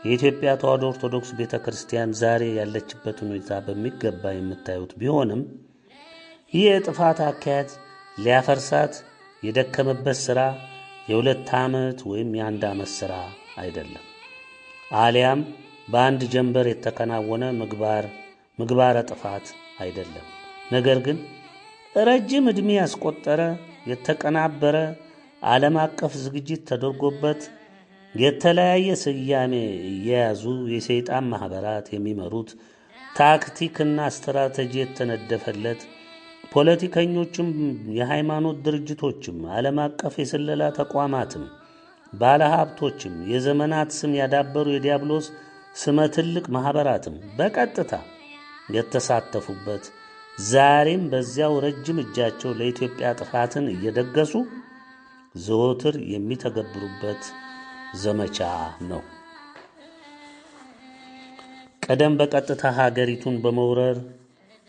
የኢትዮጵያ ተዋሕዶ ኦርቶዶክስ ቤተክርስቲያን ዛሬ ያለችበትን ሁኔታ በሚገባ የምታዩት ቢሆንም ይህ የጥፋት አካሄድ ሊያፈርሳት የደከመበት ሥራ የ2 ዓመት ወይም የ1 ዓመት ሥራ አይደለም። አሊያም በአንድ ጀንበር የተከናወነ ምግባረ ጥፋት አይደለም። ነገር ግን ረጅም ዕድሜ ያስቆጠረ የተቀናበረ ዓለም አቀፍ ዝግጅት ተደርጎበት የተለያየ ስያሜ የያዙ የሰይጣን ማኅበራት የሚመሩት ታክቲክና ስትራቴጂ የተነደፈለት ፖለቲከኞችም የሃይማኖት ድርጅቶችም ዓለም አቀፍ የስለላ ተቋማትም ባለሀብቶችም የዘመናት ስም ያዳበሩ የዲያብሎስ ስመ ትልቅ ማኅበራትም በቀጥታ የተሳተፉበት ዛሬም በዚያው ረጅም እጃቸው ለኢትዮጵያ ጥፋትን እየደገሱ ዘወትር የሚተገብሩበት ዘመቻ ነው። ቀደም በቀጥታ ሀገሪቱን በመውረር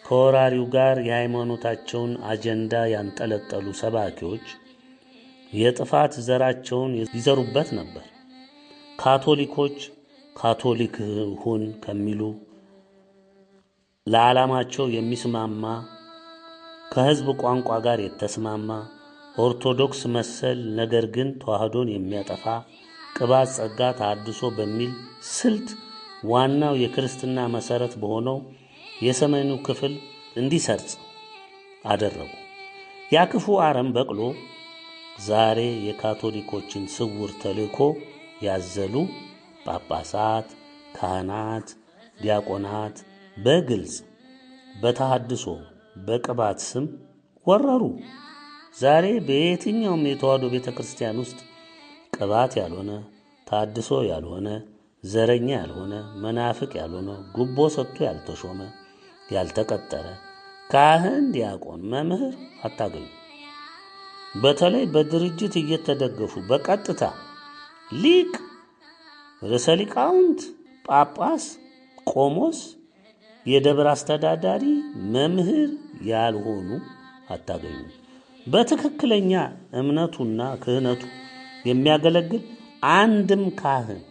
ከወራሪው ጋር የሃይማኖታቸውን አጀንዳ ያንጠለጠሉ ሰባኪዎች የጥፋት ዘራቸውን ይዘሩበት ነበር። ካቶሊኮች ካቶሊክ ሁን ከሚሉ ለዓላማቸው የሚስማማ ከሕዝብ ቋንቋ ጋር የተስማማ ኦርቶዶክስ መሰል ነገር ግን ተዋሕዶን የሚያጠፋ ቅባት ጸጋ ተሐድሶ በሚል ስልት ዋናው የክርስትና መሠረት በሆነው የሰሜኑ ክፍል እንዲሰርጽ አደረጉ። ያ ክፉ አረም በቅሎ ዛሬ የካቶሊኮችን ስውር ተልእኮ ያዘሉ ጳጳሳት፣ ካህናት፣ ዲያቆናት በግልጽ በተሐድሶ በቅባት ስም ወረሩ። ዛሬ በየትኛውም የተዋሕዶ ቤተ ክርስቲያን ውስጥ ቅባት ያልሆነ ተሐድሶ ያልሆነ ዘረኛ ያልሆነ መናፍቅ ያልሆነ ጉቦ ሰጥቶ ያልተሾመ ያልተቀጠረ ካህን፣ ዲያቆን፣ መምህር አታገኙ። በተለይ በድርጅት እየተደገፉ በቀጥታ ሊቅ፣ ርዕሰ ሊቃውንት፣ ጳጳስ፣ ቆሞስ፣ የደብር አስተዳዳሪ፣ መምህር ያልሆኑ አታገኙ። በትክክለኛ እምነቱና ክህነቱ የሚያገለግል አንድም ካህን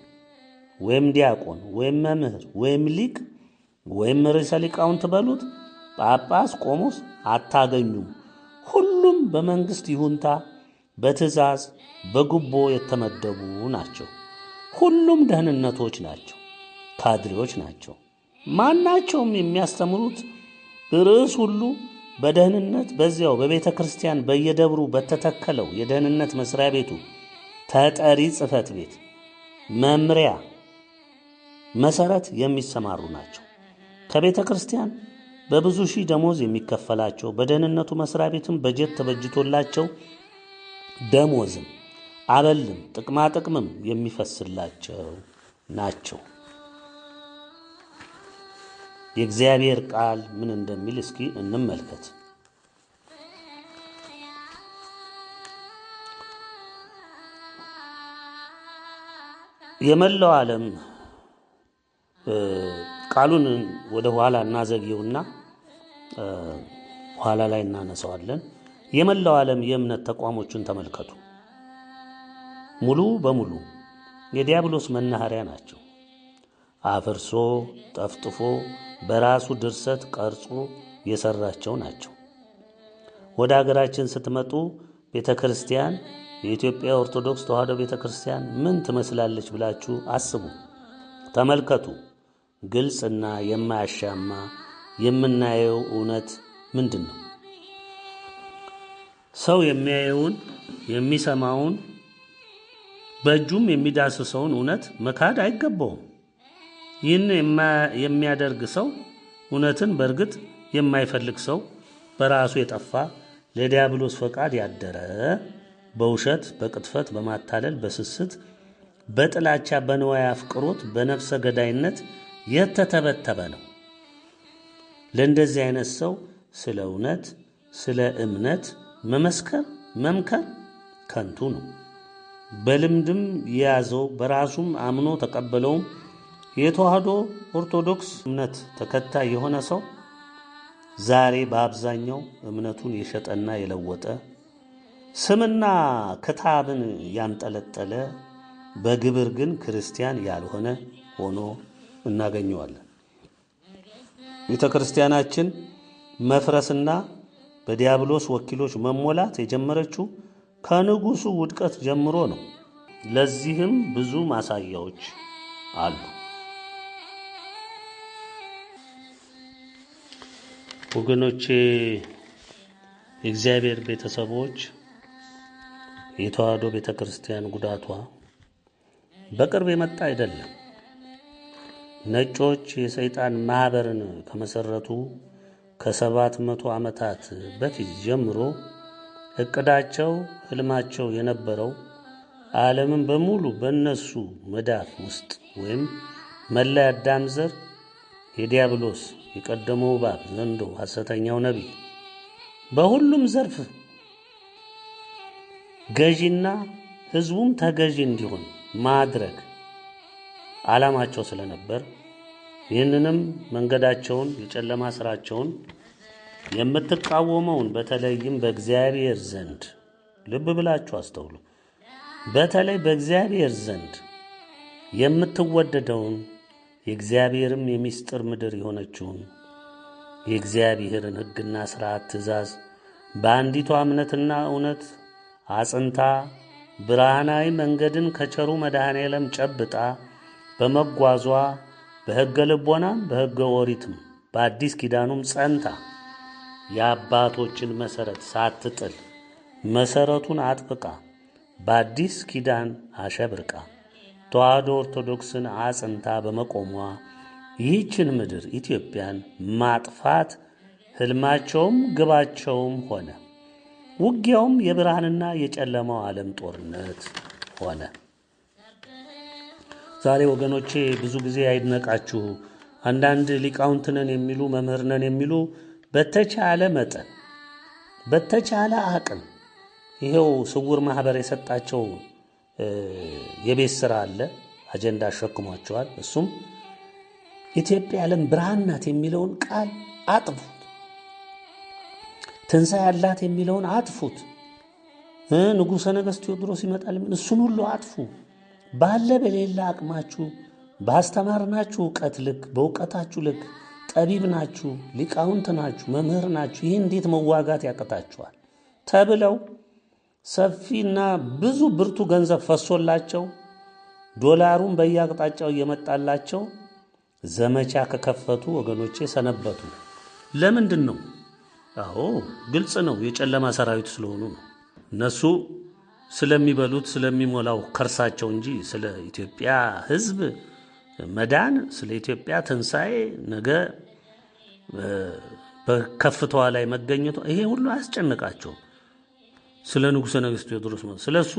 ወይም ዲያቆን ወይም መምህር ወይም ሊቅ ወይም ርዕሰ ሊቃውንት በሉት ጳጳስ፣ ቆሞስ አታገኙም። ሁሉም በመንግሥት ይሁንታ በትእዛዝ በጉቦ የተመደቡ ናቸው። ሁሉም ደህንነቶች ናቸው፣ ካድሬዎች ናቸው። ማናቸውም የሚያስተምሩት ርዕስ ሁሉ በደህንነት በዚያው በቤተ ክርስቲያን በየደብሩ በተተከለው የደህንነት መስሪያ ቤቱ ተጠሪ ጽሕፈት ቤት መምሪያ መሠረት የሚሰማሩ ናቸው። ከቤተ ክርስቲያን በብዙ ሺህ ደሞዝ የሚከፈላቸው በደህንነቱ መስሪያ ቤትም በጀት ተበጅቶላቸው ደሞዝም አበልም ጥቅማ ጥቅምም የሚፈስላቸው ናቸው። የእግዚአብሔር ቃል ምን እንደሚል እስኪ እንመልከት። የመላው ዓለም ቃሉን ወደ ኋላ እናዘግየውና ኋላ ላይ እናነሳዋለን። የመላው ዓለም የእምነት ተቋሞችን ተመልከቱ። ሙሉ በሙሉ የዲያብሎስ መናኸሪያ ናቸው። አፍርሶ ጠፍጥፎ በራሱ ድርሰት ቀርጾ የሰራቸው ናቸው። ወደ ሀገራችን ስትመጡ ቤተ ክርስቲያን የኢትዮጵያ ኦርቶዶክስ ተዋሕዶ ቤተ ክርስቲያን ምን ትመስላለች ብላችሁ አስቡ፣ ተመልከቱ። ግልጽና የማያሻማ የምናየው እውነት ምንድን ነው? ሰው የሚያየውን የሚሰማውን በእጁም የሚዳስሰውን እውነት መካድ አይገባውም። ይህን የሚያደርግ ሰው እውነትን በእርግጥ የማይፈልግ ሰው በራሱ የጠፋ ለዲያብሎስ ፈቃድ ያደረ በውሸት በቅጥፈት በማታለል በስስት በጥላቻ በንዋይ አፍቅሮት በነፍሰ ገዳይነት የተተበተበ ነው። ለእንደዚህ አይነት ሰው ስለ እውነት ስለ እምነት መመስከር መምከር ከንቱ ነው። በልምድም የያዘው በራሱም አምኖ ተቀበለውም የተዋሕዶ ኦርቶዶክስ እምነት ተከታይ የሆነ ሰው ዛሬ በአብዛኛው እምነቱን የሸጠና የለወጠ ስምና ክታብን ያንጠለጠለ በግብር ግን ክርስቲያን ያልሆነ ሆኖ እናገኘዋለን። ቤተ ክርስቲያናችን መፍረስና በዲያብሎስ ወኪሎች መሞላት የጀመረችው ከንጉሱ ውድቀት ጀምሮ ነው። ለዚህም ብዙ ማሳያዎች አሉ። ወገኖቼ፣ የእግዚአብሔር ቤተሰቦች፣ የተዋህዶ ቤተ ክርስቲያን ጉዳቷ በቅርብ የመጣ አይደለም። ነጮች የሰይጣን ማህበርን ከመሰረቱ ከ700 ዓመታት በፊት ጀምሮ እቅዳቸው፣ ህልማቸው የነበረው ዓለምን በሙሉ በእነሱ መዳፍ ውስጥ ወይም መላ አዳም ዘር የዲያብሎስ የቀደመው እባብ ዘንዶ ሐሰተኛው ነቢይ በሁሉም ዘርፍ ገዢና ህዝቡም ተገዢ እንዲሆን ማድረግ ዓላማቸው ስለነበር ይህንንም መንገዳቸውን የጨለማ ስራቸውን የምትቃወመውን በተለይም በእግዚአብሔር ዘንድ ልብ ብላችሁ አስተውሉ። በተለይ በእግዚአብሔር ዘንድ የምትወደደውን የእግዚአብሔርም የሚስጥር ምድር የሆነችውን የእግዚአብሔርን ሕግና ሥርዓት ትእዛዝ በአንዲቷ እምነትና እውነት አጽንታ ብርሃናዊ መንገድን ከቸሩ መድኃኔዓለም ጨብጣ በመጓዟ በሕገ ልቦናም በሕገ ኦሪትም በአዲስ ኪዳኑም ጸንታ የአባቶችን መሠረት ሳትጥል መሠረቱን አጥብቃ በአዲስ ኪዳን አሸብርቃ ተዋህዶ ኦርቶዶክስን አጽንታ በመቆሟ ይህችን ምድር ኢትዮጵያን ማጥፋት ሕልማቸውም ግባቸውም ሆነ። ውጊያውም የብርሃንና የጨለማው ዓለም ጦርነት ሆነ። ዛሬ ወገኖቼ ብዙ ጊዜ አይድነቃችሁ፣ አንዳንድ ሊቃውንት ነን የሚሉ መምህር ነን የሚሉ በተቻለ መጠን በተቻለ አቅም ይሄው ስውር ማህበር የሰጣቸው የቤት ሥራ አለ፣ አጀንዳ አሸክሟቸዋል። እሱም ኢትዮጵያ ዓለም ብርሃን ናት የሚለውን ቃል አጥፉት፣ ትንሣኤ ያላት የሚለውን አጥፉት፣ ንጉሠ ነገሥት ቴዎድሮስ ይመጣል እሱን ሁሉ አጥፉ። ባለ በሌላ አቅማችሁ ባስተማርናችሁ ዕውቀት ልክ በእውቀታችሁ ልክ ጠቢብ ናችሁ፣ ሊቃውንት ናችሁ፣ መምህር ናችሁ፣ ይህ እንዴት መዋጋት ያቅታችኋል ተብለው ሰፊና ብዙ ብርቱ ገንዘብ ፈሶላቸው ዶላሩን በየአቅጣጫው እየመጣላቸው ዘመቻ ከከፈቱ ወገኖቼ ሰነበቱ። ለምንድን ነው? አዎ ግልጽ ነው፣ የጨለማ ሰራዊት ስለሆኑ ነው። እነሱ ስለሚበሉት ስለሚሞላው ከርሳቸው እንጂ ስለ ኢትዮጵያ ሕዝብ መዳን፣ ስለ ኢትዮጵያ ትንሣኤ፣ ነገ በከፍታዋ ላይ መገኘቷ ይሄ ሁሉ አያስጨንቃቸውም። ስለ ንጉሠ ነገሥት ቴዎድሮስ ስለሱ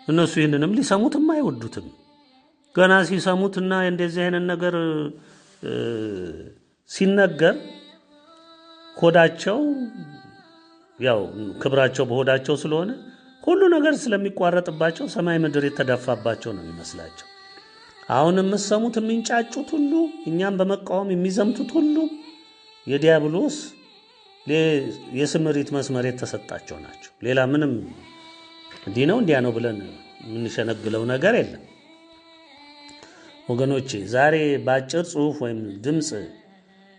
እነሱ ይህንንም ሊሰሙትም አይወዱትም። ገና ሲሰሙትና እንደዚህ አይነት ነገር ሲነገር ሆዳቸው ያው ክብራቸው በሆዳቸው ስለሆነ ሁሉ ነገር ስለሚቋረጥባቸው ሰማይ ምድር የተዳፋባቸው ነው የሚመስላቸው። አሁን የምትሰሙት የሚንጫጩት ሁሉ እኛም በመቃወም የሚዘምቱት ሁሉ የዲያብሎስ የስምሪት መስመር የተሰጣቸው ናቸው። ሌላ ምንም እንዲህ ነው እንዲያ ነው ብለን የምንሸነግለው ነገር የለም። ወገኖቼ ዛሬ በአጭር ጽሑፍ ወይም ድምፅ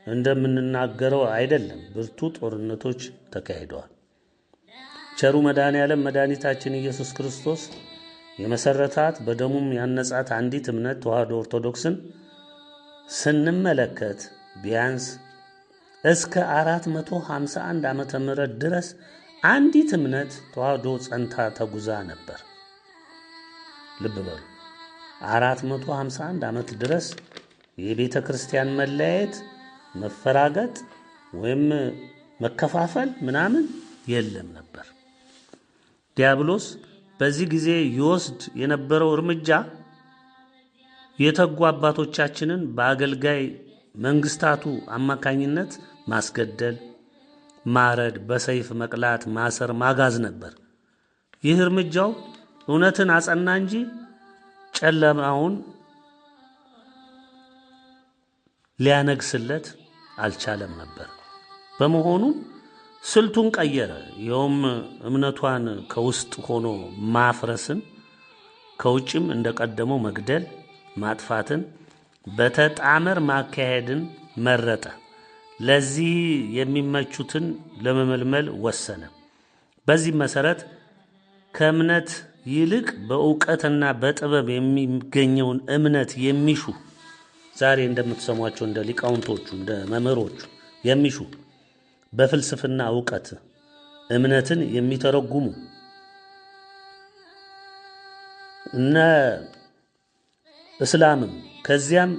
እንደምንናገረው አይደለም፣ ብርቱ ጦርነቶች ተካሂደዋል። ቸሩ መድኃኔዓለም መድኃኒታችን ኢየሱስ ክርስቶስ የመሰረታት በደሙም ያነጻት አንዲት እምነት ተዋህዶ ኦርቶዶክስን ስንመለከት ቢያንስ እስከ 451 ዓመተ ምህረት ድረስ አንዲት እምነት ተዋህዶ ጸንታ ተጉዛ ነበር። ልብ በሉ 451 ዓመት ድረስ የቤተ ክርስቲያን መለያየት፣ መፈራገጥ ወይም መከፋፈል ምናምን የለም ነበር። ዲያብሎስ በዚህ ጊዜ ይወስድ የነበረው እርምጃ የተጉ አባቶቻችንን በአገልጋይ መንግስታቱ አማካኝነት ማስገደል፣ ማረድ፣ በሰይፍ መቅላት፣ ማሰር፣ ማጋዝ ነበር። ይህ እርምጃው እውነትን አጸና እንጂ ጨለማውን ሊያነግስለት አልቻለም ነበር። በመሆኑም ስልቱን ቀየረ። ይኸውም እምነቷን ከውስጥ ሆኖ ማፍረስን፣ ከውጭም እንደቀደመው መግደል፣ ማጥፋትን፣ በተጣመር ማካሄድን መረጠ። ለዚህ የሚመቹትን ለመመልመል ወሰነ። በዚህ መሰረት ከእምነት ይልቅ በእውቀትና በጥበብ የሚገኘውን እምነት የሚሹ ዛሬ እንደምትሰሟቸው እንደ ሊቃውንቶቹ እንደ መምህሮቹ የሚሹ በፍልስፍና እውቀት እምነትን የሚተረጉሙ እነ እስላምም ከዚያም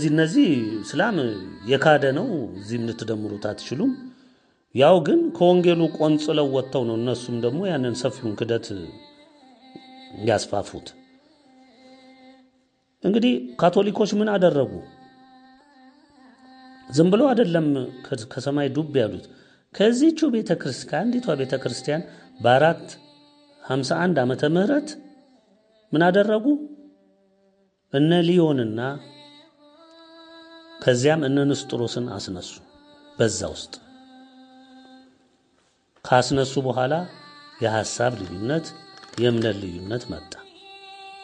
እነዚህ እስላም የካደ ነው። እዚህም ልትደምሩት አትችሉም። ያው ግን ከወንጌሉ ቆንጽለው ወጥተው ነው እነሱም ደግሞ ያንን ሰፊውን ክደት ያስፋፉት። እንግዲህ ካቶሊኮች ምን አደረጉ? ዝም ብሎ አይደለም ከሰማይ ዱብ ያሉት። ከዚህቹ ቤተክርስቲያን ከአንዲቷ ቤተክርስቲያን በ451 ዓመተ ምህረት ምን አደረጉ? እነ ሊዮንና ከዚያም እነ ንስጥሮስን አስነሱ። በዛ ውስጥ ካስነሱ በኋላ የሐሳብ ልዩነት የእምነት ልዩነት መጣ።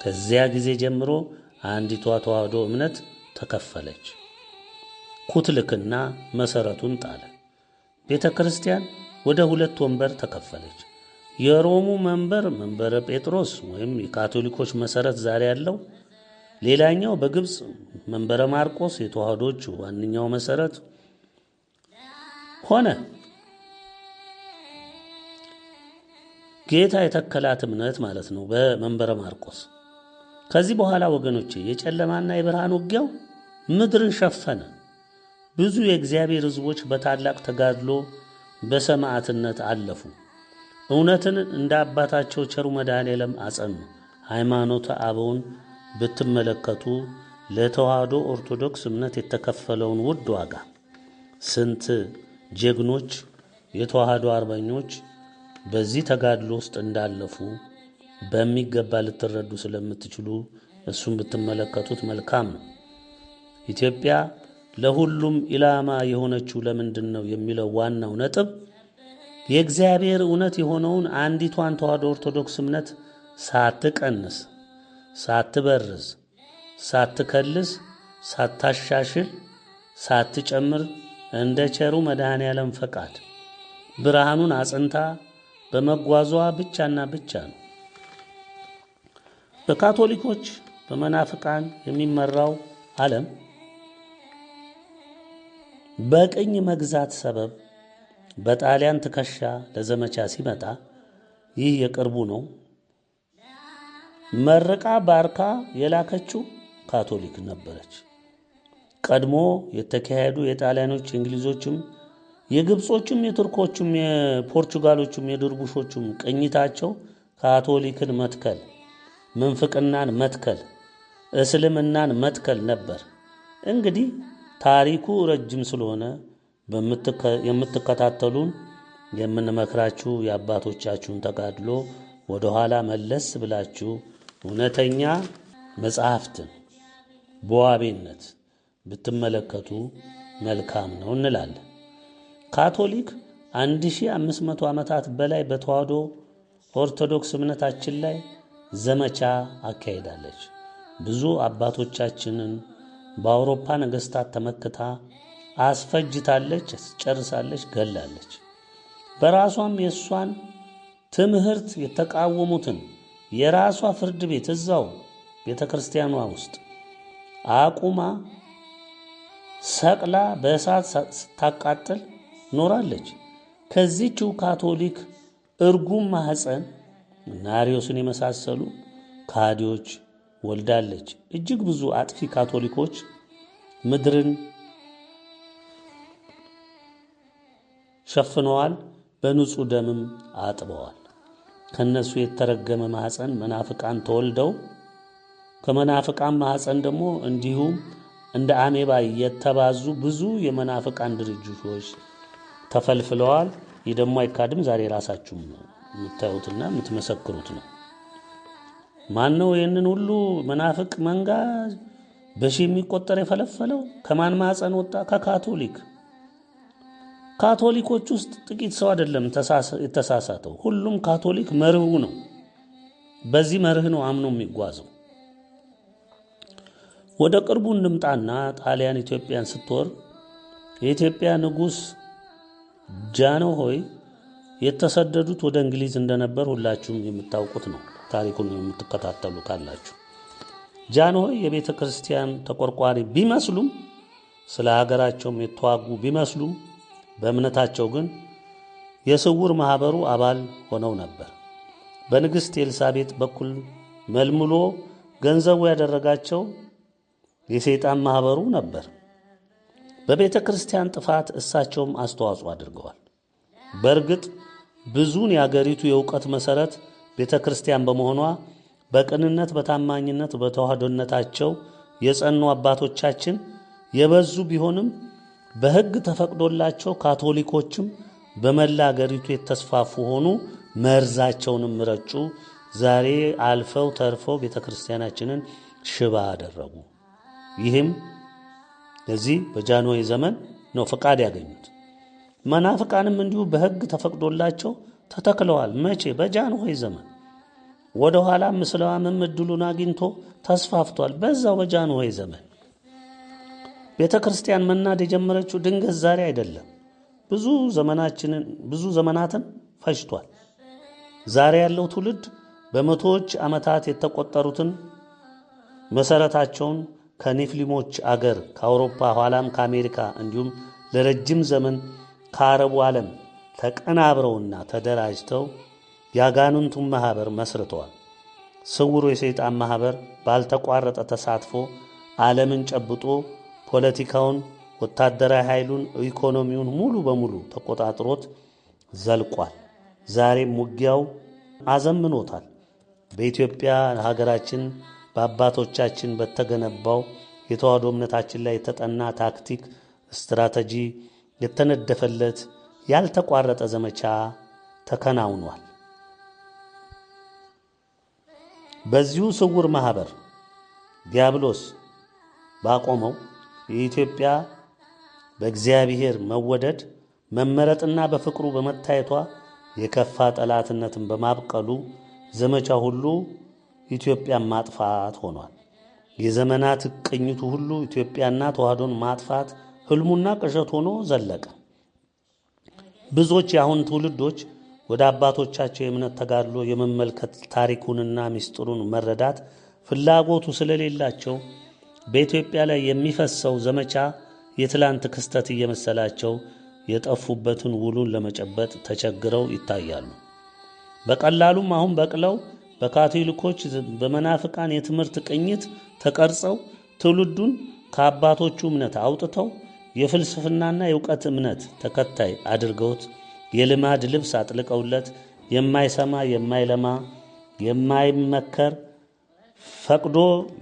ከዚያ ጊዜ ጀምሮ አንዲቷ ተዋህዶ እምነት ተከፈለች። ኩትልክና መሰረቱን ጣለ። ቤተክርስቲያን ወደ ሁለት ወንበር ተከፈለች። የሮሙ መንበረ ጴጥሮስ ወይም የካቶሊኮች መሰረት ዛሬ ያለው፣ ሌላኛው በግብጽ መንበረ ማርቆስ የተዋህዶች ዋነኛው መሰረት ሆነ። ጌታ የተከላት እምነት ማለት ነው በመንበረ ማርቆስ። ከዚህ በኋላ ወገኖቼ የጨለማና የብርሃን ውጊያው ምድርን ሸፈነ። ብዙ የእግዚአብሔር ሕዝቦች በታላቅ ተጋድሎ በሰማዕትነት አለፉ። እውነትን እንደ አባታቸው ቸሩ መድኃኔዓለም አጸኑ። ሃይማኖተ አበውን ብትመለከቱ ለተዋህዶ ኦርቶዶክስ እምነት የተከፈለውን ውድ ዋጋ ስንት ጀግኖች የተዋህዶ አርበኞች በዚህ ተጋድሎ ውስጥ እንዳለፉ በሚገባ ልትረዱ ስለምትችሉ እሱን ብትመለከቱት መልካም ነው። ኢትዮጵያ ለሁሉም ኢላማ የሆነችው ለምንድን ነው የሚለው ዋናው ነጥብ የእግዚአብሔር እውነት የሆነውን አንዲቷን ተዋህዶ ኦርቶዶክስ እምነት ሳትቀንስ፣ ሳትበርዝ፣ ሳትከልስ፣ ሳታሻሽል፣ ሳትጨምር እንደ ቸሩ መድኃኔዓለም ፈቃድ ብርሃኑን አጽንታ በመጓዟ ብቻና ብቻ ነው። በካቶሊኮች በመናፍቃን የሚመራው ዓለም በቅኝ መግዛት ሰበብ በጣሊያን ትከሻ ለዘመቻ ሲመጣ ይህ የቅርቡ ነው። መርቃ ባርካ የላከችው ካቶሊክ ነበረች። ቀድሞ የተካሄዱ የጣሊያኖች፣ የእንግሊዞችም፣ የግብጾችም፣ የቱርኮችም፣ የፖርቹጋሎችም፣ የድርቡሾችም ቅኝታቸው ካቶሊክን መትከል፣ ምንፍቅናን መትከል፣ እስልምናን መትከል ነበር። እንግዲህ ታሪኩ ረጅም ስለሆነ የምትከታተሉን የምንመክራችሁ የአባቶቻችሁን ተጋድሎ ወደ ኋላ መለስ ብላችሁ እውነተኛ መጽሐፍትን በዋቤነት ብትመለከቱ መልካም ነው እንላለን። ካቶሊክ 1500 ዓመታት በላይ በተዋህዶ ኦርቶዶክስ እምነታችን ላይ ዘመቻ አካሄዳለች። ብዙ አባቶቻችንን በአውሮፓ ነገስታት ተመክታ አስፈጅታለች፣ ጨርሳለች፣ ገላለች። በራሷም የሷን ትምህርት የተቃወሙትን የራሷ ፍርድ ቤት እዛው ቤተክርስቲያኗ ውስጥ አቁማ ሰቅላ በእሳት ስታቃጥል ኖራለች። ከዚህችው ካቶሊክ እርጉም ማህፀን ናሪዮስን የመሳሰሉ ካዲዎች ወልዳለች። እጅግ ብዙ አጥፊ ካቶሊኮች ምድርን ሸፍነዋል፣ በንጹህ ደምም አጥበዋል። ከነሱ የተረገመ ማህፀን መናፍቃን ተወልደው ከመናፍቃን ማህፀን ደግሞ እንዲሁም እንደ አሜባ የተባዙ ብዙ የመናፍቃን ድርጅቶች ተፈልፍለዋል። ይህ ደግሞ አይካድም። ዛሬ ራሳችሁም የምታዩትና የምትመሰክሩት ነው። ማን ነው ይህንን ሁሉ መናፍቅ መንጋ በሺህ የሚቆጠር የፈለፈለው? ከማን ማህፀን ወጣ? ከካቶሊክ። ካቶሊኮች ውስጥ ጥቂት ሰው አይደለም የተሳሳተው። ሁሉም ካቶሊክ መርሁ ነው። በዚህ መርህ ነው አምኖ የሚጓዘው። ወደ ቅርቡ እንምጣና ጣሊያን ኢትዮጵያን ስትወር የኢትዮጵያ ንጉሥ ጃንሆይ የተሰደዱት ወደ እንግሊዝ እንደነበር ሁላችሁም የምታውቁት ነው። ታሪኩን የምትከታተሉ ካላችሁ ጃንሆይ የቤተ ክርስቲያን ተቆርቋሪ ቢመስሉም ስለ ሀገራቸውም የተዋጉ ቢመስሉም በእምነታቸው ግን የስውር ማህበሩ አባል ሆነው ነበር። በንግሥት ኤልሳቤጥ በኩል መልምሎ ገንዘቡ ያደረጋቸው የሰይጣን ማህበሩ ነበር። በቤተ ክርስቲያን ጥፋት እሳቸውም አስተዋጽኦ አድርገዋል። በእርግጥ ብዙን የአገሪቱ የእውቀት መሰረት ቤተ ክርስቲያን በመሆኗ በቅንነት በታማኝነት በተዋህዶነታቸው የጸኑ አባቶቻችን የበዙ ቢሆንም በሕግ ተፈቅዶላቸው ካቶሊኮችም በመላ አገሪቱ የተስፋፉ ሆኑ። መርዛቸውንም ረጩ። ዛሬ አልፈው ተርፈው ቤተ ክርስቲያናችንን ሽባ አደረጉ። ይህም ለዚህ በጃንሆይ ዘመን ነው ፈቃድ ያገኙት። መናፍቃንም እንዲሁ በሕግ ተፈቅዶላቸው ተተክለዋል። መቼ? በጃንሆይ ዘመን። ወደ ኋላ እስላምም እድሉን አግኝቶ ተስፋፍቷል በዛው በጃንሆይ ዘመን። ቤተ ክርስቲያን መናድ የጀመረችው ድንገት ዛሬ አይደለም። ብዙ ዘመናትን ፈጅቷል። ዛሬ ያለው ትውልድ በመቶዎች ዓመታት የተቆጠሩትን መሰረታቸውን ከኔፍሊሞች አገር ከአውሮፓ ኋላም ከአሜሪካ እንዲሁም ለረጅም ዘመን ከአረቡ ዓለም ተቀናብረውና ተደራጅተው ያጋኑንቱን ማህበር መስርተዋል። ስውሩ የሰይጣን ማህበር ባልተቋረጠ ተሳትፎ ዓለምን ጨብጦ ፖለቲካውን፣ ወታደራዊ ኃይሉን፣ ኢኮኖሚውን ሙሉ በሙሉ ተቆጣጥሮት ዘልቋል። ዛሬም ውጊያው አዘምኖታል። በኢትዮጵያ ሀገራችን በአባቶቻችን በተገነባው የተዋህዶ እምነታችን ላይ የተጠና ታክቲክ፣ ስትራቴጂ የተነደፈለት ያልተቋረጠ ዘመቻ ተከናውኗል። በዚሁ ስውር ማህበር ዲያብሎስ ባቆመው የኢትዮጵያ በእግዚአብሔር መወደድ መመረጥና በፍቅሩ በመታየቷ የከፋ ጠላትነትን በማብቀሉ ዘመቻ ሁሉ ኢትዮጵያን ማጥፋት ሆኗል። የዘመናት ቅኝቱ ሁሉ ኢትዮጵያና ተዋህዶን ማጥፋት ህልሙና ቅዠት ሆኖ ዘለቀ። ብዙዎች የአሁን ትውልዶች ወደ አባቶቻቸው የእምነት ተጋድሎ የመመልከት ታሪኩንና ሚስጥሩን መረዳት ፍላጎቱ ስለሌላቸው በኢትዮጵያ ላይ የሚፈሰው ዘመቻ የትላንት ክስተት እየመሰላቸው የጠፉበትን ውሉን ለመጨበጥ ተቸግረው ይታያሉ። በቀላሉም አሁን በቅለው በካቶሊኮች በመናፍቃን የትምህርት ቅኝት ተቀርጸው ትውልዱን ከአባቶቹ እምነት አውጥተው የፍልስፍናና የእውቀት እምነት ተከታይ አድርገውት የልማድ ልብስ አጥልቀውለት የማይሰማ የማይለማ የማይመከር ፈቅዶ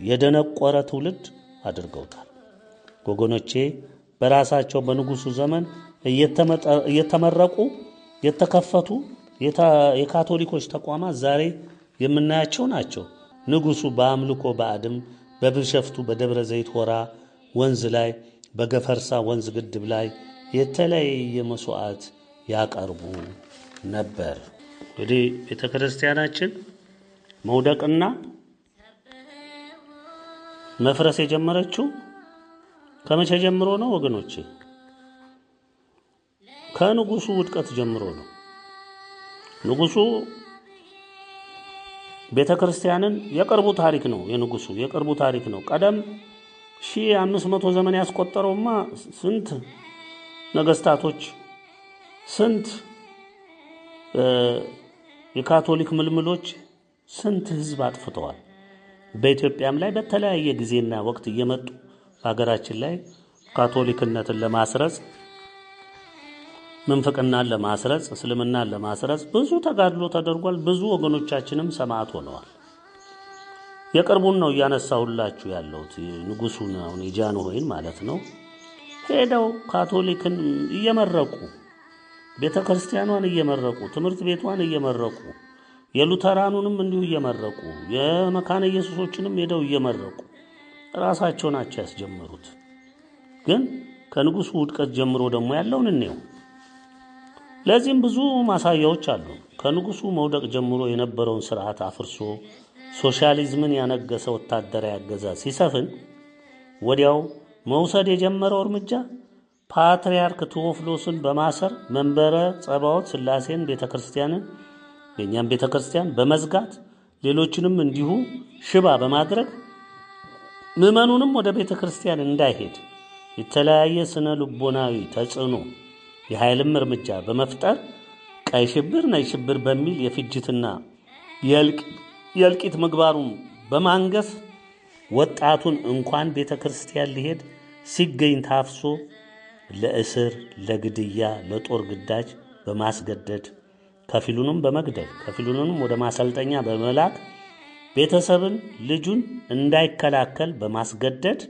የደነቆረ ትውልድ አድርገውታል። ወገኖቼ በራሳቸው በንጉሱ ዘመን እየተመረቁ የተከፈቱ የካቶሊኮች ተቋማት ዛሬ የምናያቸው ናቸው። ንጉሱ በአምልኮ ባዕድም በብሸፍቱ በደብረ ዘይት ሆራ ወንዝ ላይ በገፈርሳ ወንዝ ግድብ ላይ የተለያየ መስዋዕት ያቀርቡ ነበር። እንግዲህ ቤተ ክርስቲያናችን መውደቅና መፍረስ የጀመረችው ከመቼ ጀምሮ ነው ወገኖቼ? ከንጉሱ ውድቀት ጀምሮ ነው። ንጉሱ ቤተ ክርስቲያንን የቅርቡ ታሪክ ነው። የንጉሱ የቅርቡ ታሪክ ነው። ቀደም 1500 ዘመን ያስቆጠረውማ ስንት ነገስታቶች ስንት የካቶሊክ ምልምሎች ስንት ህዝብ አጥፍተዋል። በኢትዮጵያም ላይ በተለያየ ጊዜና ወቅት እየመጡ ሀገራችን ላይ ካቶሊክነትን ለማስረጽ ምንፍቅናን ለማስረጽ እስልምናን ለማስረጽ ብዙ ተጋድሎ ተደርጓል። ብዙ ወገኖቻችንም ሰማዕት ሆነዋል። የቅርቡን ነው እያነሳሁላችሁ ያለሁት ንጉሱን አሁን የጃንሆይን ማለት ነው። ሄደው ካቶሊክን እየመረቁ ቤተ ክርስቲያኗን እየመረቁ ትምህርት ቤቷን እየመረቁ የሉተራኑንም እንዲሁ እየመረቁ የመካነ ኢየሱሶችንም ሄደው እየመረቁ ራሳቸው ናቸው ያስጀመሩት። ግን ከንጉሱ ውድቀት ጀምሮ ደግሞ ያለውን እንየው። ለዚህም ብዙ ማሳያዎች አሉ። ከንጉሱ መውደቅ ጀምሮ የነበረውን ስርዓት አፍርሶ ሶሻሊዝምን ያነገሰ ወታደራዊ አገዛዝ ሲሰፍን ወዲያው መውሰድ የጀመረው እርምጃ ፓትርያርክ ቴዎፍሎስን በማሰር መንበረ ጸባዖት ሥላሴን ቤተክርስቲያንን የኛም ቤተክርስቲያን በመዝጋት ሌሎችንም እንዲሁ ሽባ በማድረግ ምዕመኑንም ወደ ቤተክርስቲያን እንዳይሄድ የተለያየ ስነ ልቦናዊ ተጽዕኖ የኃይልም እርምጃ በመፍጠር ቀይ ሽብር ነጭ ሽብር በሚል የፍጅትና የእልቂት ምግባሩን በማንገስ ወጣቱን እንኳን ቤተክርስቲያን ሊሄድ ሲገኝ ታፍሶ ለእስር ለግድያ ለጦር ግዳጅ በማስገደድ ከፊሉንም በመግደል ከፊሉንም ወደ ማሰልጠኛ በመላክ ቤተሰብን ልጁን እንዳይከላከል በማስገደድ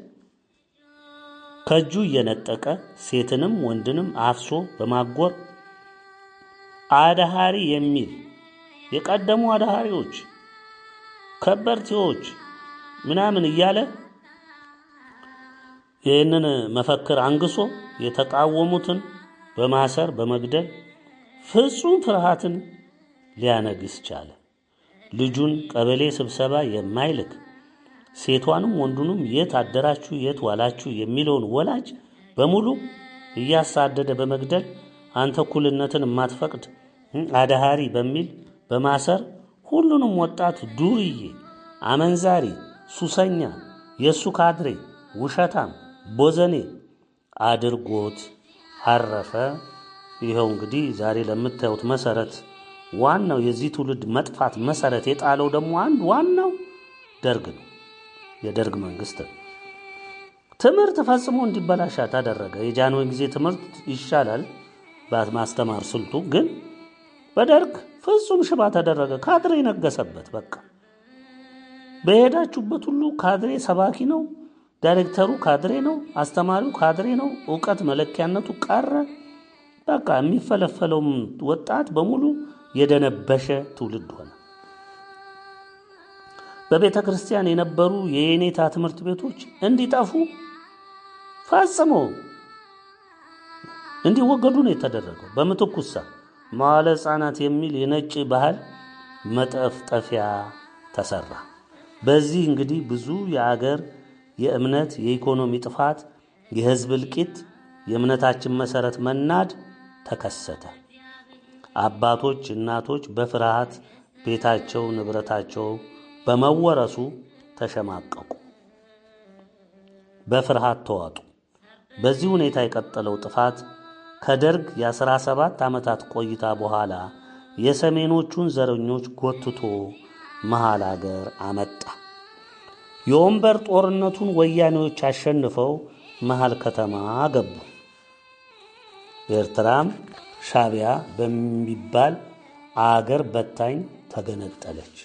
ከእጁ እየነጠቀ ሴትንም ወንድንም አፍሶ በማጎር አድሃሪ የሚል የቀደሙ አድሃሪዎች ከበርቴዎች ምናምን እያለ ይህንን መፈክር አንግሶ የተቃወሙትን በማሰር በመግደል ፍጹም ፍርሃትን ሊያነግስ ቻለ። ልጁን ቀበሌ ስብሰባ የማይልክ ሴቷንም ወንዱንም የት አደራችሁ የት ዋላችሁ የሚለውን ወላጅ በሙሉ እያሳደደ በመግደል አንተ እኩልነትን የማትፈቅድ አድሃሪ በሚል በማሰር ሁሉንም ወጣት ዱርዬ፣ አመንዛሪ፣ ሱሰኛ፣ የሱ ካድሬ፣ ውሸታም፣ ቦዘኔ አድርጎት አረፈ። ይኸው እንግዲህ ዛሬ ለምታዩት መሰረት ዋናው የዚህ ትውልድ መጥፋት መሰረት የጣለው ደግሞ አንድ ዋናው ደርግ ነው። የደርግ መንግስት ትምህርት ፈጽሞ እንዲበላሽ ተደረገ። የጃንሆይ ጊዜ ትምህርት ይሻላል በማስተማር ስልቱ፣ ግን በደርግ ፍጹም ሽባ ተደረገ። ካድሬ ነገሰበት። በቃ በሄዳችሁበት ሁሉ ካድሬ ሰባኪ ነው፣ ዳይሬክተሩ ካድሬ ነው፣ አስተማሪው ካድሬ ነው። ዕውቀት መለኪያነቱ ቀረ። በቃ የሚፈለፈለው ወጣት በሙሉ የደነበሸ ትውልድ ሆነ። በቤተ ክርስቲያን የነበሩ የኔታ ትምህርት ቤቶች እንዲጠፉ ፈጽሞ እንዲወገዱ ነው የተደረገው። በምትኩሳ መዋዕለ ሕፃናት የሚል የነጭ ባህል መጠፍጠፊያ ተሰራ። በዚህ እንግዲህ ብዙ የአገር የእምነት የኢኮኖሚ ጥፋት የህዝብ እልቂት የእምነታችን መሰረት መናድ ተከሰተ። አባቶች እናቶች በፍርሃት ቤታቸው ንብረታቸው በመወረሱ ተሸማቀቁ፣ በፍርሃት ተዋጡ። በዚህ ሁኔታ የቀጠለው ጥፋት ከደርግ የ17 ዓመታት ቆይታ በኋላ የሰሜኖቹን ዘረኞች ጎትቶ መሃል አገር አመጣ። የወንበር ጦርነቱን ወያኔዎች አሸንፈው መሃል ከተማ ገቡ። ኤርትራም ሻቢያ በሚባል አገር በታኝ ተገነጠለች።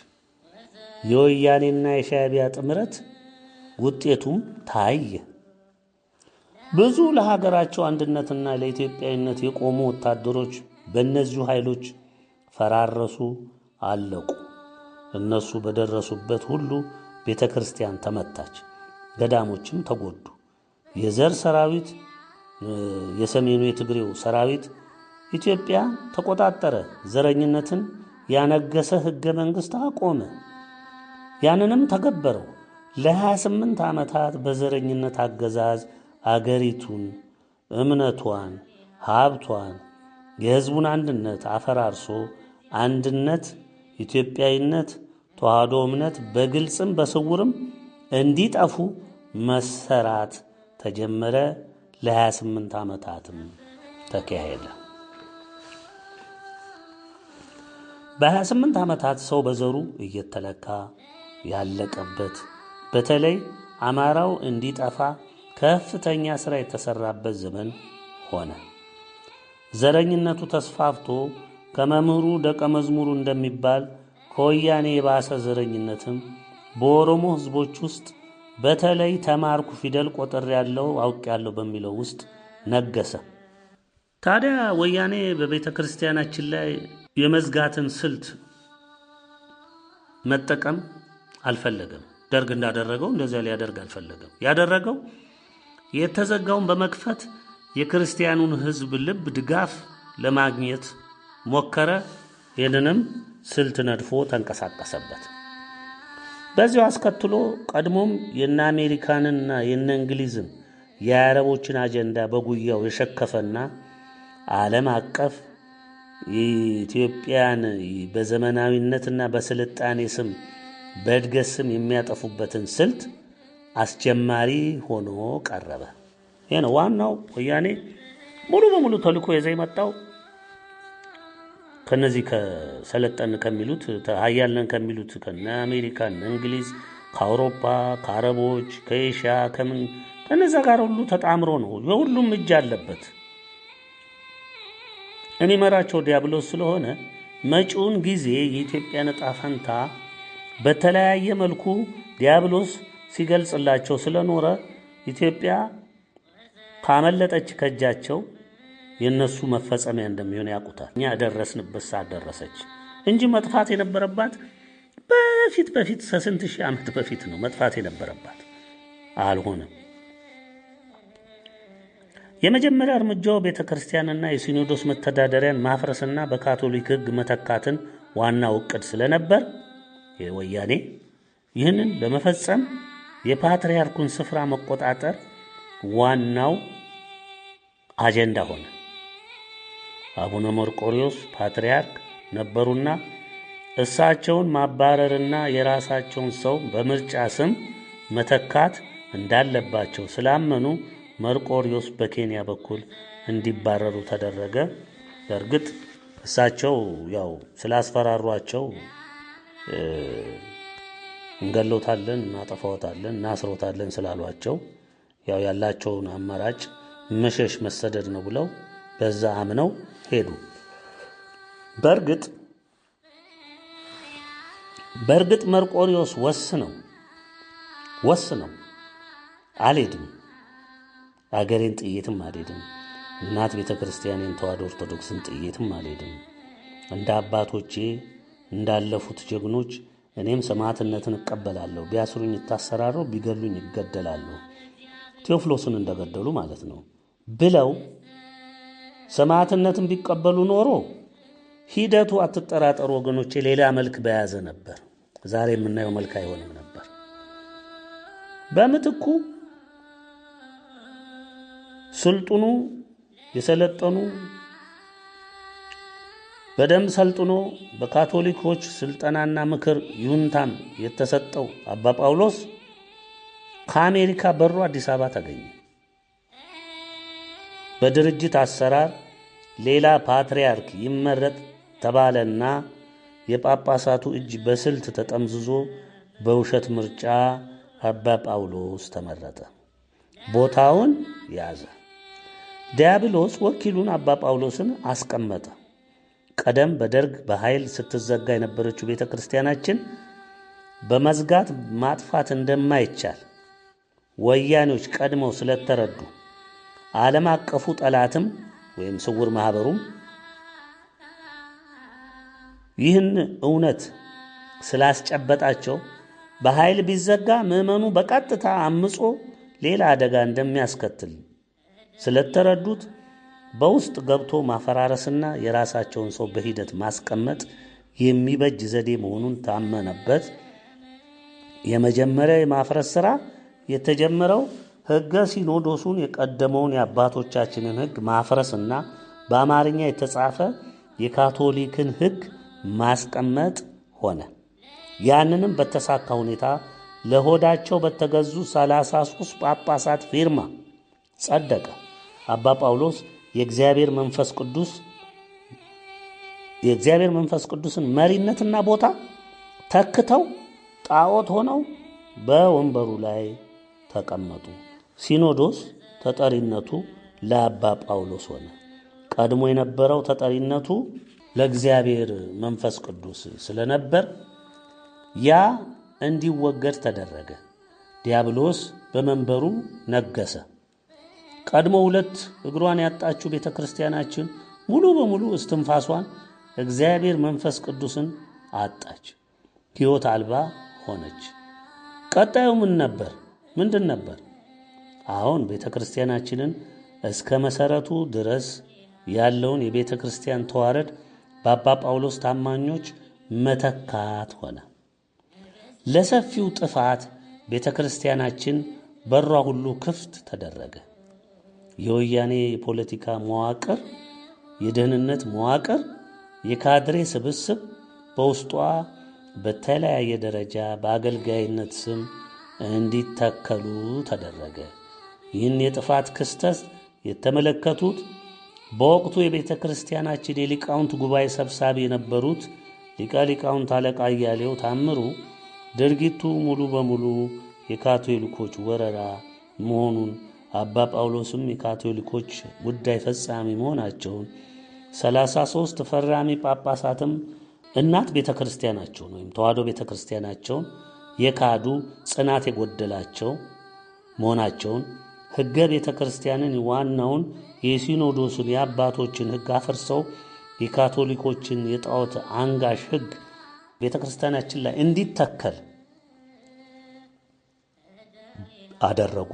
የወያኔና የሻቢያ ጥምረት ውጤቱም ታየ። ብዙ ለሀገራቸው አንድነትና ለኢትዮጵያዊነት የቆሙ ወታደሮች በእነዚሁ ኃይሎች ፈራረሱ፣ አለቁ። እነሱ በደረሱበት ሁሉ ቤተክርስቲያን ተመታች፣ ገዳሞችም ተጎዱ። የዘር ሰራዊት የሰሜኑ የትግሬው ሰራዊት ኢትዮጵያ ተቆጣጠረ። ዘረኝነትን ያነገሰ ህገ መንግስት አቆመ። ያንንም ተገበረው። ለ28 ዓመታት በዘረኝነት አገዛዝ አገሪቱን፣ እምነቷን፣ ሀብቷን፣ የህዝቡን አንድነት አፈራርሶ አንድነት፣ ኢትዮጵያዊነት፣ ተዋህዶ እምነት በግልጽም በስውርም እንዲጠፉ መሰራት ተጀመረ። ለ28 ዓመታትም ተካሄደ። በ28 ዓመታት ሰው በዘሩ እየተለካ ያለቀበት፣ በተለይ አማራው እንዲጠፋ ከፍተኛ ሥራ የተሰራበት ዘመን ሆነ። ዘረኝነቱ ተስፋፍቶ ከመምህሩ ደቀ መዝሙሩ እንደሚባል ከወያኔ የባሰ ዘረኝነትም በኦሮሞ ህዝቦች ውስጥ በተለይ ተማርኩ ፊደል ቆጥር ያለው አውቅ ያለው በሚለው ውስጥ ነገሰ። ታዲያ ወያኔ በቤተ ክርስቲያናችን ላይ የመዝጋትን ስልት መጠቀም አልፈለገም። ደርግ እንዳደረገው እንደዚያ ሊያደርግ አልፈለገም። ያደረገው የተዘጋውን በመክፈት የክርስቲያኑን ህዝብ ልብ ድጋፍ ለማግኘት ሞከረ። ይህንንም ስልት ነድፎ ተንቀሳቀሰበት። በዚያው አስከትሎ ቀድሞም የነ አሜሪካንና የነ እንግሊዝን የአረቦችን አጀንዳ በጉያው የሸከፈና ዓለም አቀፍ ኢትዮጵያን በዘመናዊነትና በስልጣኔ ስም በእድገት ስም የሚያጠፉበትን ስልት አስጀማሪ ሆኖ ቀረበ። ይሄ ነው ዋናው ወያኔ ሙሉ በሙሉ ተልኮ ይዘው የመጣው ከነዚህ ከሰለጠን ከሚሉት ሀያልን ከሚሉት ከነ አሜሪካን፣ እንግሊዝ፣ ከአውሮፓ፣ ከአረቦች፣ ከኤሽያ ከነዛ ጋር ሁሉ ተጣምሮ ነው። የሁሉም እጅ አለበት። የሚመራቸው ዲያብሎስ ስለሆነ መጪውን ጊዜ የኢትዮጵያን ዕጣ ፈንታ በተለያየ መልኩ ዲያብሎስ ሲገልጽላቸው ስለኖረ ኢትዮጵያ ካመለጠች ከእጃቸው የነሱ መፈጸሚያ እንደሚሆን ያውቁታል። እኛ ደረስንበት ሰዓት ደረሰች እንጂ መጥፋት የነበረባት በፊት ከስንት ሺህ ዓመት በፊት ነው መጥፋት የነበረባት። አልሆነም። የመጀመሪያ እርምጃው ቤተክርስቲያንና የሲኖዶስ መተዳደሪያን ማፍረስና በካቶሊክ ሕግ መተካትን ዋናው ዕቅድ ስለነበር የወያኔ ይህንን ለመፈጸም የፓትርያርኩን ስፍራ መቆጣጠር ዋናው አጀንዳ ሆነ። አቡነ መርቆሪዎስ ፓትርያርክ ነበሩና እሳቸውን ማባረርና የራሳቸውን ሰው በምርጫ ስም መተካት እንዳለባቸው ስላመኑ መርቆሪዎስ በኬንያ በኩል እንዲባረሩ ተደረገ። በእርግጥ እሳቸው ያው ስላስፈራሯቸው እንገሎታለን፣ እናጠፋዎታለን፣ እናስሮታለን ስላሏቸው ያው ያላቸውን አማራጭ መሸሽ መሰደድ ነው ብለው በዛ አምነው ሄዱ። በእርግጥ መርቆሪዎስ ወስነው አልሄድም፣ አገሬን ጥየትም አልሄድም፣ እናት ቤተክርስቲያኔን ተዋሕዶ ኦርቶዶክስን ጥየትም አልሄድም፣ እንደ አባቶቼ እንዳለፉት ጀግኖች እኔም ሰማዕትነትን እቀበላለሁ፣ ቢያስሩኝ እታሰራለሁ፣ ቢገሉኝ እገደላለሁ፣ ቴዎፍሎስን እንደገደሉ ማለት ነው ብለው ሰማዕትነትን ቢቀበሉ ኖሮ ሂደቱ አትጠራጠሩ ወገኖቼ ሌላ መልክ በያዘ ነበር። ዛሬ የምናየው መልክ አይሆንም ነበር። በምትኩ ስልጡኑ የሰለጠኑ በደንብ ሰልጥኖ በካቶሊኮች ስልጠናና ምክር ይሁንታም የተሰጠው አባ ጳውሎስ ከአሜሪካ በሮ አዲስ አበባ ተገኘ። በድርጅት አሰራር ሌላ ፓትርያርክ ይመረጥ ተባለና የጳጳሳቱ እጅ በስልት ተጠምዝዞ በውሸት ምርጫ አባ ጳውሎስ ተመረጠ። ቦታውን ያዘ። ዲያብሎስ ወኪሉን አባ ጳውሎስን አስቀመጠ። ቀደም በደርግ በኃይል ስትዘጋ የነበረችው ቤተክርስቲያናችን በመዝጋት ማጥፋት እንደማይቻል ወያኔዎች ቀድመው ስለተረዱ ዓለም አቀፉ ጠላትም ወይም ስውር ማህበሩም ይህን እውነት ስላስጨበጣቸው በኃይል ቢዘጋ ምዕመኑ በቀጥታ አምጾ ሌላ አደጋ እንደሚያስከትል ስለተረዱት በውስጥ ገብቶ ማፈራረስና የራሳቸውን ሰው በሂደት ማስቀመጥ የሚበጅ ዘዴ መሆኑን ታመነበት። የመጀመሪያ የማፍረስ ሥራ የተጀመረው ሕገ ሲኖዶሱን የቀደመውን የአባቶቻችንን ሕግ ማፍረስና በአማርኛ የተጻፈ የካቶሊክን ሕግ ማስቀመጥ ሆነ። ያንንም በተሳካ ሁኔታ ለሆዳቸው በተገዙ 33 ጳጳሳት ፊርማ ጸደቀ። አባ ጳውሎስ የእግዚአብሔር መንፈስ ቅዱስን መሪነትና ቦታ ተክተው ጣዖት ሆነው በወንበሩ ላይ ተቀመጡ። ሲኖዶስ ተጠሪነቱ ለአባ ጳውሎስ ሆነ። ቀድሞ የነበረው ተጠሪነቱ ለእግዚአብሔር መንፈስ ቅዱስ ስለነበር ያ እንዲወገድ ተደረገ። ዲያብሎስ በመንበሩ ነገሰ። ቀድሞ 2 እግሯን ያጣችው ቤተክርስቲያናችን ሙሉ በሙሉ እስትንፋሷን እግዚአብሔር መንፈስ ቅዱስን አጣች። ሕይወት አልባ ሆነች። ቀጣዩ ምንድን ነበር? አሁን ቤተክርስቲያናችንን እስከ መሰረቱ ድረስ ያለውን የቤተክርስቲያን ተዋረድ በአባ ጳውሎስ ታማኞች መተካት ሆነ። ለሰፊው ጥፋት ቤተክርስቲያናችን በሯ ሁሉ ክፍት ተደረገ። የወያኔ የፖለቲካ መዋቅር፣ የደህንነት መዋቅር፣ የካድሬ ስብስብ በውስጧ በተለያየ ደረጃ በአገልጋይነት ስም እንዲተከሉ ተደረገ። ይህን የጥፋት ክስተት የተመለከቱት በወቅቱ የቤተ ክርስቲያናችን የሊቃውንት ጉባኤ ሰብሳቢ የነበሩት ሊቀ ሊቃውንት አለቃ አያሌው ታምሩ ድርጊቱ ሙሉ በሙሉ የካቶሊኮች ወረራ መሆኑን፣ አባ ጳውሎስም የካቶሊኮች ጉዳይ ፈጻሚ መሆናቸውን፣ 33 ፈራሚ ጳጳሳትም እናት ቤተ ክርስቲያናቸውን ወይም ተዋሕዶ ቤተ ክርስቲያናቸውን የካዱ ጽናት የጎደላቸው መሆናቸውን፣ ሕገ ቤተ ክርስቲያንን ዋናውን የሲኖዶሱን የአባቶችን ሕግ አፈርሰው የካቶሊኮችን የጣዖት አንጋሽ ሕግ ቤተ ክርስቲያናችን ላይ እንዲተከል አደረጉ።